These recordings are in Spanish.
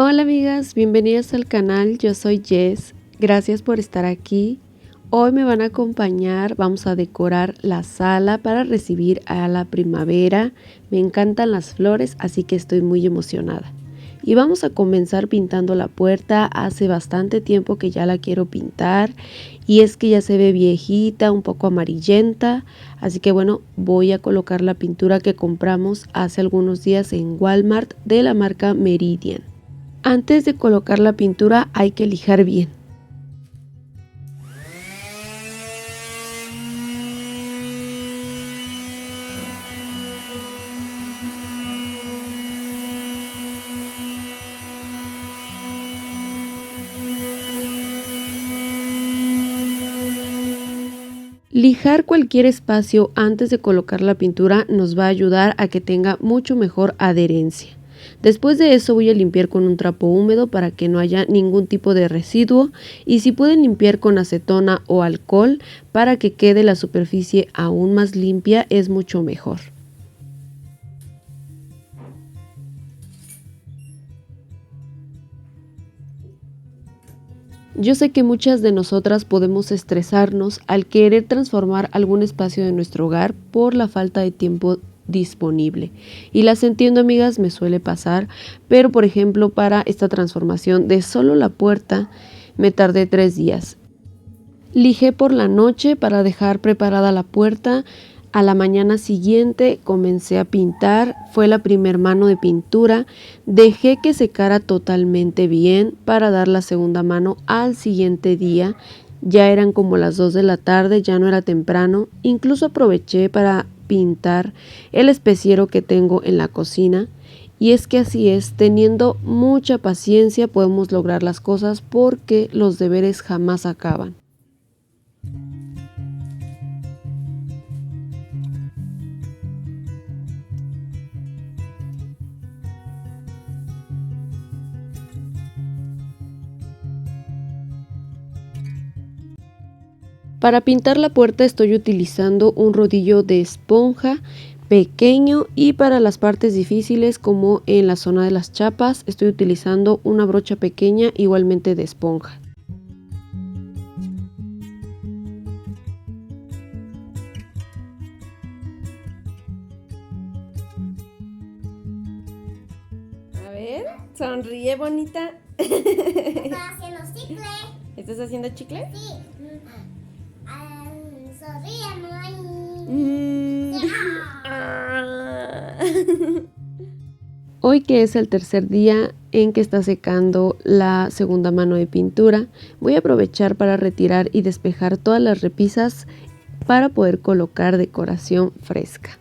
Hola amigas, bienvenidas al canal, yo soy Jess, gracias por estar aquí. Hoy me van a acompañar, vamos a decorar la sala para recibir a la primavera. Me encantan las flores, así que estoy muy emocionada. Y vamos a comenzar pintando la puerta. Hace bastante tiempo que ya la quiero pintar y es que ya se ve viejita, un poco amarillenta. Así que bueno, voy a colocar la pintura que compramos hace algunos días en Walmart de la marca Meridian. Antes de colocar la pintura hay que lijar bien. Lijar cualquier espacio antes de colocar la pintura nos va a ayudar a que tenga mucho mejor adherencia. Después de eso voy a limpiar con un trapo húmedo para que no haya ningún tipo de residuo, y si pueden limpiar con acetona o alcohol para que quede la superficie aún más limpia es mucho mejor. Yo sé que muchas de nosotras podemos estresarnos al querer transformar algún espacio de nuestro hogar por la falta de tiempo disponible. Y las entiendo, amigas, me suele pasar, pero por ejemplo para esta transformación de solo la puerta me tardé 3 días. Lijé por la noche para dejar preparada la puerta. A la mañana siguiente comencé a pintar, fue la primer mano de pintura, dejé que secara totalmente bien para dar la segunda mano al siguiente día. Ya eran como las 2 de la tarde, ya no era temprano, incluso aproveché para pintar el especiero que tengo en la cocina. Y es que así es, teniendo mucha paciencia podemos lograr las cosas porque los deberes jamás acaban. Para pintar la puerta estoy utilizando un rodillo de esponja pequeño, y para las partes difíciles como en la zona de las chapas estoy utilizando una brocha pequeña igualmente de esponja. A ver, sonríe, bonita. Estás haciendo chicle. ¿Estás haciendo chicle? Sí. Sonríe, Moni. Hoy, que es el tercer día en que está secando la segunda mano de pintura, voy a aprovechar para retirar y despejar todas las repisas para poder colocar decoración fresca.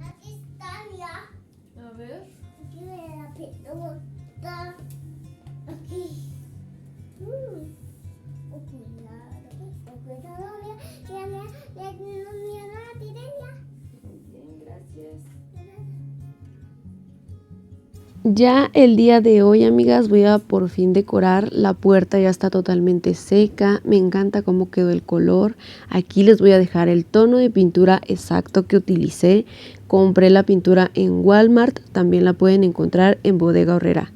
Aquí está, mira. A ver. Aquí viene la pelota. Aquí. Cuidado, mira, la pireña. Bien, gracias. Ya el día de hoy, amigas, voy a por fin decorar. La puerta ya está totalmente seca, me encanta cómo quedó el color. Aquí les voy a dejar el tono de pintura exacto que utilicé. Compré la pintura en Walmart, también la pueden encontrar en Bodega Aurrerá.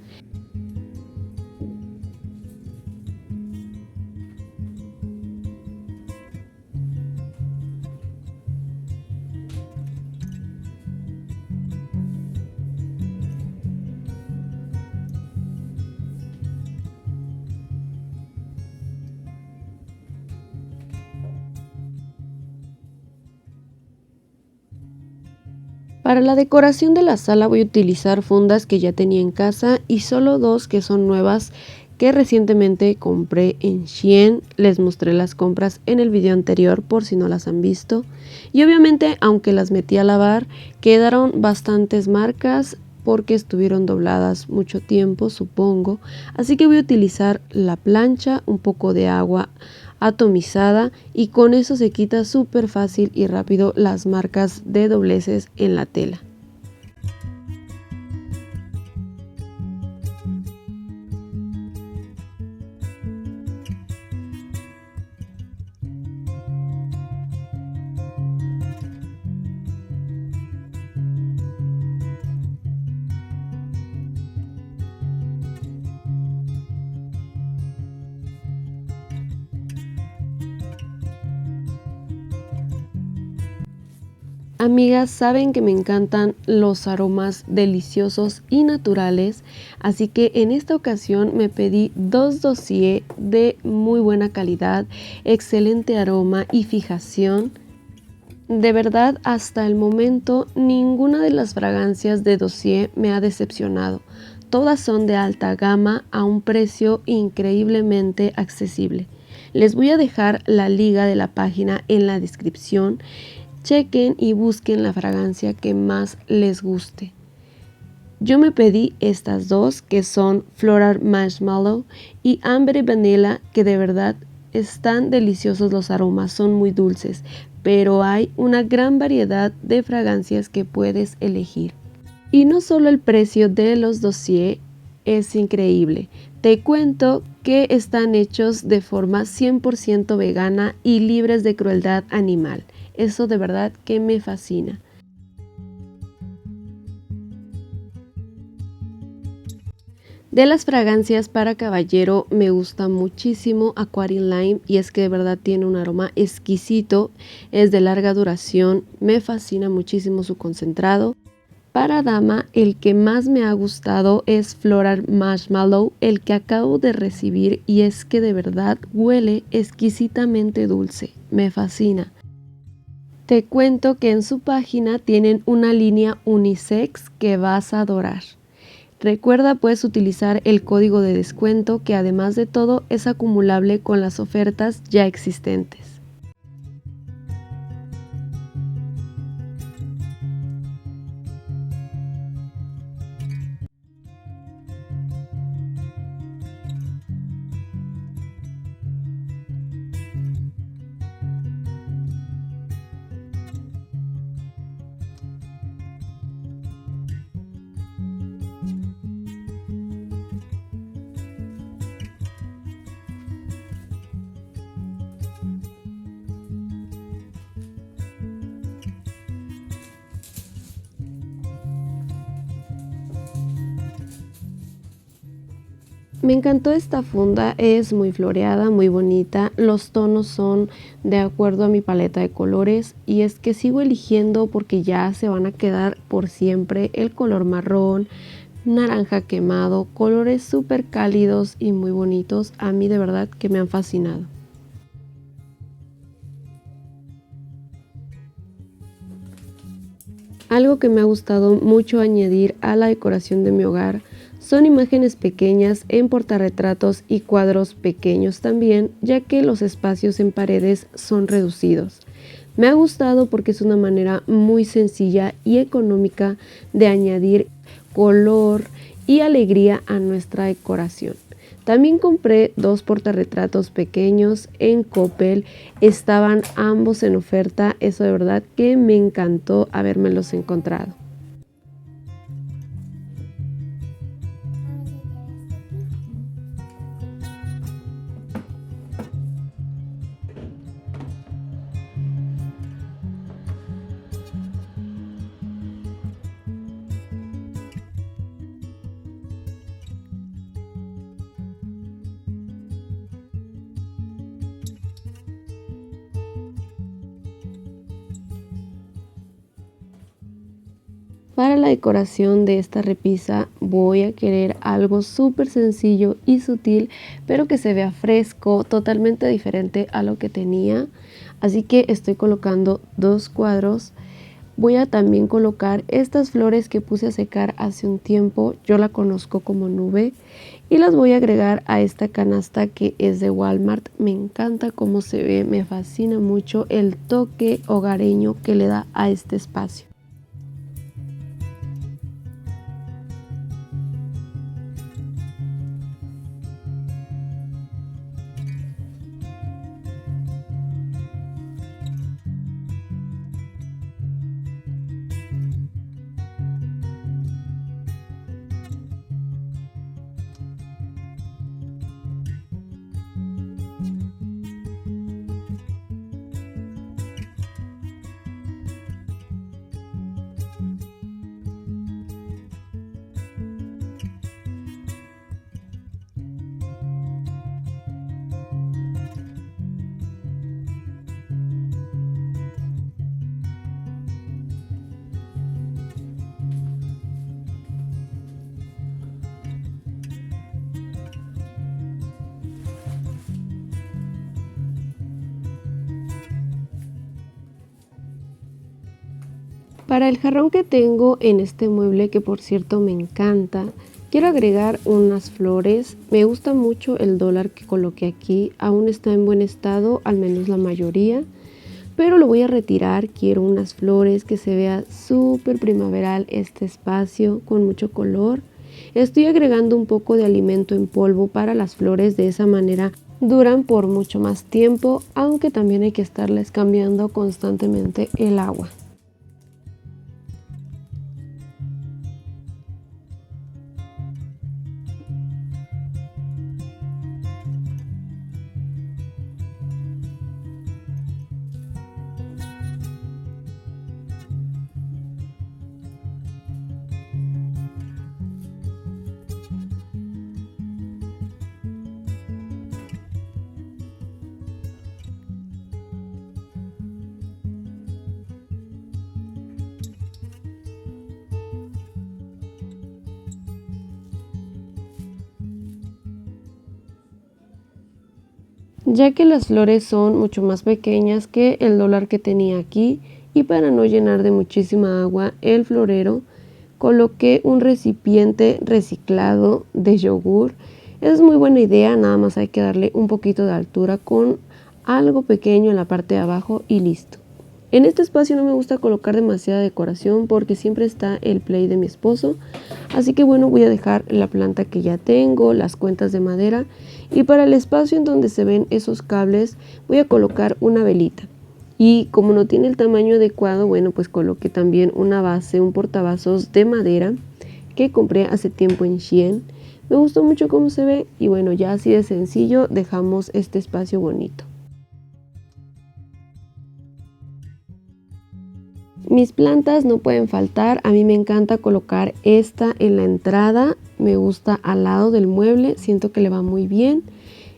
Para la decoración de la sala voy a utilizar fundas que ya tenía en casa y solo 2 que son nuevas que recientemente compré en Shein. Les mostré las compras en el video anterior por si no las han visto. Y obviamente, aunque las metí a lavar, quedaron bastantes marcas porque estuvieron dobladas mucho tiempo, supongo. Así que voy a utilizar la plancha, un poco de agua atomizada y con eso se quita súper fácil y rápido las marcas de dobleces en la tela. Amigas, saben que me encantan los aromas deliciosos y naturales, así que en esta ocasión me pedí 2 dossier de muy buena calidad, excelente aroma y fijación. De verdad, hasta el momento ninguna de las fragancias de dossier me ha decepcionado. Todas son de alta gama a un precio increíblemente accesible. Les voy a dejar la liga de la página en la descripción. Chequen y busquen la fragancia que más les guste. Yo me pedí estas dos que son Floral Marshmallow y Amber Vanilla, que de verdad están deliciosos los aromas, son muy dulces, pero hay una gran variedad de fragancias que puedes elegir. Y no solo el precio de los dossier es increíble, te cuento que están hechos de forma 100% vegana y libres de crueldad animal. Eso de verdad que me fascina. De las fragancias para caballero me gusta muchísimo Aquarium Lime y es que de verdad tiene un aroma exquisito, es de larga duración, me fascina muchísimo su concentrado. Para dama el que más me ha gustado es Floral Marshmallow, el que acabo de recibir y es que de verdad huele exquisitamente dulce, me fascina. Te cuento que en su página tienen una línea unisex que vas a adorar. Recuerda, puedes utilizar el código de descuento que además de todo es acumulable con las ofertas ya existentes. Me encantó esta funda, es muy floreada, muy bonita, los tonos son de acuerdo a mi paleta de colores y es que sigo eligiendo porque ya se van a quedar por siempre el color marrón, naranja quemado, colores súper cálidos y muy bonitos, a mí de verdad que me han fascinado. Algo que me ha gustado mucho añadir a la decoración de mi hogar son imágenes pequeñas en portarretratos y cuadros pequeños también, ya que los espacios en paredes son reducidos. Me ha gustado porque es una manera muy sencilla y económica de añadir color y alegría a nuestra decoración. También compré 2 portarretratos pequeños en Coppel, estaban ambos en oferta, eso de verdad que me encantó habérmelos encontrado. Para la decoración de esta repisa voy a querer algo súper sencillo y sutil, pero que se vea fresco, totalmente diferente a lo que tenía. Así que estoy colocando 2 cuadros. Voy a también colocar estas flores que puse a secar hace un tiempo, yo la conozco como nube, y las voy a agregar a esta canasta que es de Walmart. Me encanta cómo se ve, me fascina mucho el toque hogareño que le da a este espacio. Para el jarrón que tengo en este mueble, que por cierto me encanta, quiero agregar unas flores. Me gusta mucho el dólar que coloqué aquí, aún está en buen estado, al menos la mayoría, pero lo voy a retirar. Quiero unas flores, que se vea súper primaveral este espacio con mucho color. Estoy agregando un poco de alimento en polvo para las flores, de esa manera duran por mucho más tiempo, aunque también hay que estarles cambiando constantemente el agua. Ya que las flores son mucho más pequeñas que el dólar que tenía aquí, y para no llenar de muchísima agua el florero, coloqué un recipiente reciclado de yogur. Es muy buena idea, nada más hay que darle un poquito de altura con algo pequeño en la parte de abajo y listo. En este espacio no me gusta colocar demasiada decoración porque siempre está el play de mi esposo, así que bueno, voy a dejar la planta que ya tengo, las cuentas de madera, y para el espacio en donde se ven esos cables voy a colocar una velita. Y como no tiene el tamaño adecuado, bueno, pues coloqué también una base, un portavasos de madera que compré hace tiempo en Shein. Me gustó mucho cómo se ve y bueno, ya así de sencillo dejamos este espacio bonito. Mis plantas no pueden faltar. A mí me encanta colocar esta en la entrada, me gusta al lado del mueble, siento que le va muy bien.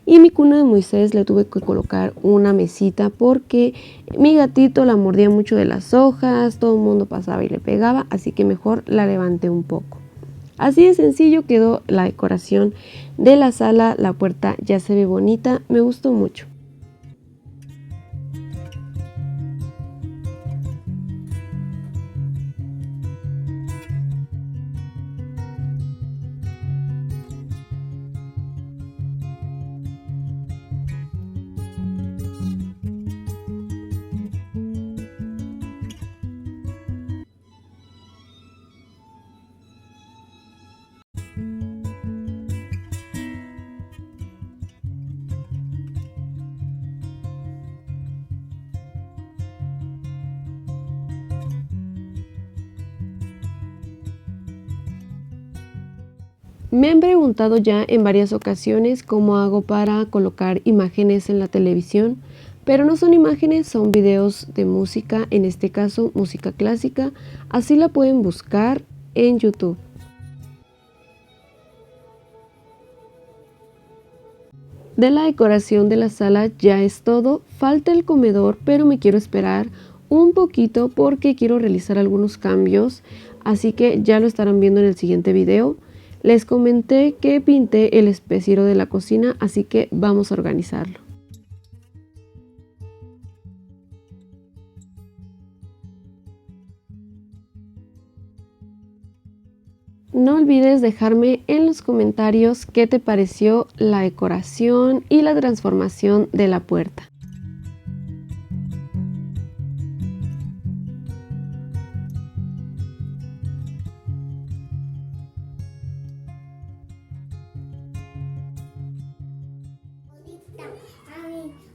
Y mi cuna de Moisés le tuve que colocar una mesita porque mi gatito la mordía mucho de las hojas, todo el mundo pasaba y le pegaba, así que mejor la levanté un poco. Así de sencillo quedó la decoración de la sala. La puerta ya se ve bonita, me gustó mucho. Me han preguntado ya en varias ocasiones cómo hago para colocar imágenes en la televisión, pero no son imágenes, son videos de música, en este caso música clásica, así la pueden buscar en YouTube. De la decoración de la sala ya es todo, falta el comedor, pero me quiero esperar un poquito porque quiero realizar algunos cambios, así que ya lo estarán viendo en el siguiente video. Les comenté que pinté el especiro de la cocina, así que vamos a organizarlo. No olvides dejarme en los comentarios qué te pareció la decoración y la transformación de la puerta.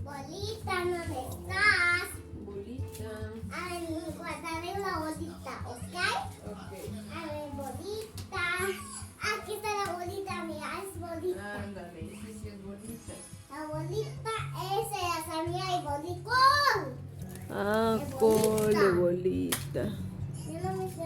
Bolita, ¿dónde estás? Bolita. A ver, guardaré la bolita, ¿ok? A ver, bolita. Aquí está la bolita, mira, es bolita. Ándale, sí es bolita. La bolita es la mía y bolicón. Ah, cole, bolita. Yo no me sé.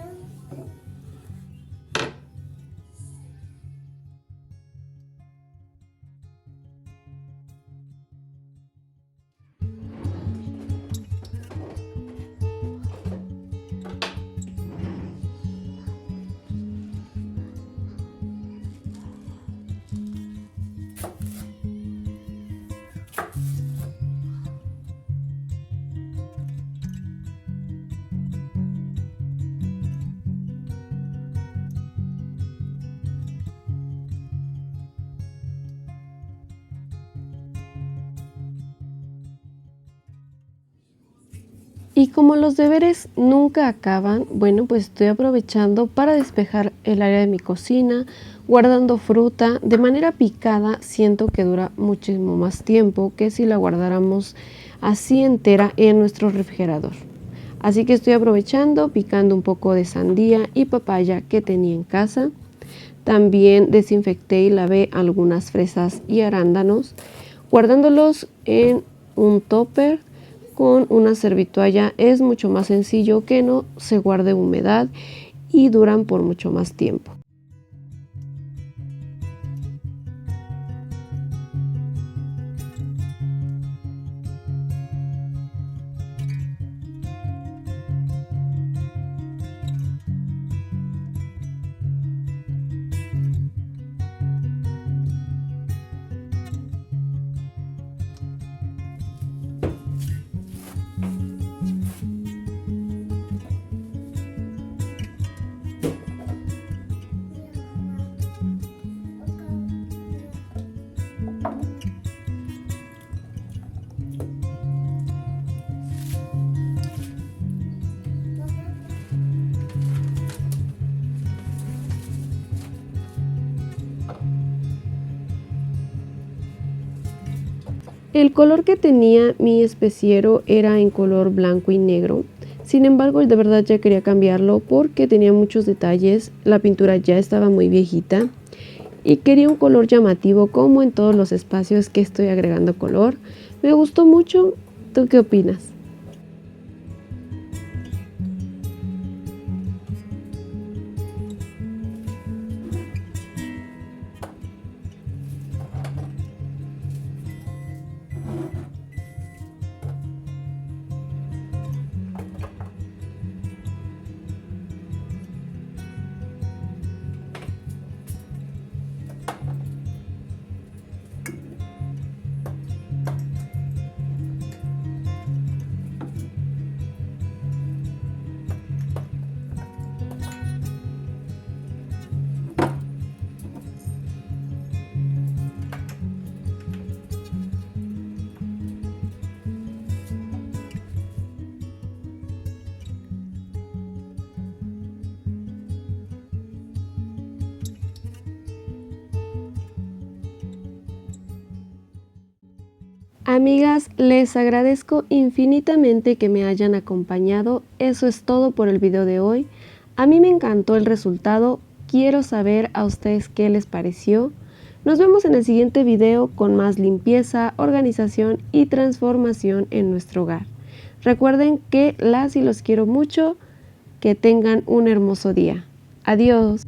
Y como los deberes nunca acaban, bueno, pues estoy aprovechando para despejar el área de mi cocina, guardando fruta. De manera picada siento que dura muchísimo más tiempo que si la guardáramos así entera en nuestro refrigerador. Así que estoy aprovechando, picando un poco de sandía y papaya que tenía en casa. También desinfecté y lavé algunas fresas y arándanos, guardándolos en un tupper con una servitoalla. Es mucho más sencillo que no se guarde humedad y duran por mucho más tiempo. El color que tenía mi especiero era en color blanco y negro. Sin embargo, de verdad ya quería cambiarlo porque tenía muchos detalles. La pintura ya estaba muy viejita y quería un color llamativo, como en todos los espacios que estoy agregando color. Me gustó mucho. ¿Tú qué opinas? Amigas, les agradezco infinitamente que me hayan acompañado. Eso es todo por el video de hoy. A mí me encantó el resultado. Quiero saber a ustedes qué les pareció. Nos vemos en el siguiente video con más limpieza, organización y transformación en nuestro hogar. Recuerden que las y los quiero mucho. Que tengan un hermoso día. Adiós.